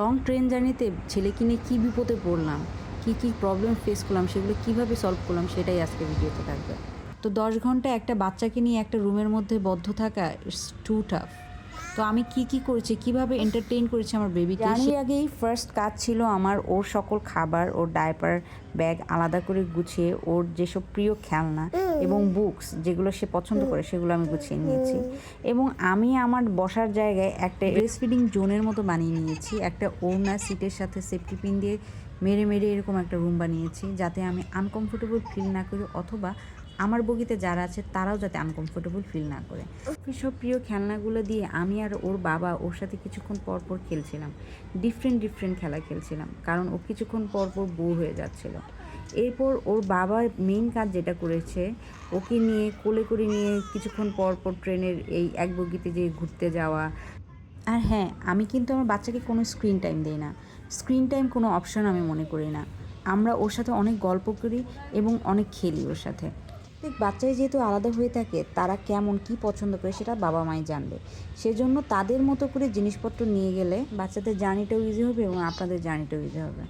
Long train জার্নিতে ছেলেকে নিয়ে কী বিপদে পড়লাম, কী প্রবলেম ফেস করলাম, সেগুলো কীভাবে সলভ করলাম সেটাই আজকে ভিডিওতে থাকবে। তো 10 ঘন্টা একটা বাচ্চাকে নিয়ে একটা রুমের মধ্যে বদ্ধ থাকা ইটস টু টাফ। তো আমি কি করেছি, কিভাবে এন্টারটেইন করেছি আমার বেবিকে। জার্নির আগেই ফার্স্ট কাজ ছিল আমার ওর সকল খাবার, ওর ডায়পার ব্যাগ আলাদা করে গুছিয়ে ওর যেসব প্রিয় খেলনা এবং বুকস যেগুলো সে পছন্দ করে সেগুলো আমি গুছিয়ে নিয়েছি। এবং আমি আমার বসার জায়গায় একটা ব্রেস্ট ফিডিং জোনের মতো বানিয়ে নিয়েছি। একটা ওড়না সিটের সাথে সেফটি পিন দিয়ে মেরে এরকম একটা রুম বানিয়েছি, যাতে আমি আনকমফোর্টেবল ফিল না করি, অথবা আমার বগিতে যারা আছে তারাও যাতে আনকমফোর্টেবল ফিল না করে। সব প্রিয় খেলনাগুলো দিয়ে আমি আর ওর বাবা ওর সাথে কিছুক্ষণ পরপর খেলছিলাম, ডিফারেন্ট খেলা খেলছিলাম, কারণ ও কিছুক্ষণ পরপর বোর হয়ে যাচ্ছিল। এরপর ওর বাবা মেইন কাজ যেটা করেছে, ওকে নিয়ে কোলে করে নিয়ে কিছুক্ষণ পরপর ট্রেনের এই এক বগিতে যেয়ে ঘুরতে যাওয়া। আর হ্যাঁ, আমি কিন্তু আমার বাচ্চাকে কোনো স্ক্রিন টাইম দিই না, স্ক্রিন টাইম কোনো অপশন আমি মনে করি না। আমরা ওর সাথে অনেক গল্প করি এবং অনেক খেলি ওর সাথে। বাচ্চাই যেহেতু আলাদা হয়ে থাকে, তারা কেমন কি পছন্দ করে সেটা বাবা মাই জানবে। সেজন্য তাদের মতো করে জিনিসপত্র নিয়ে গেলে বাচ্চাদের জার্নিটাও ইজি হবে এবং আপনাদের জার্নিটাও ইজি হবে।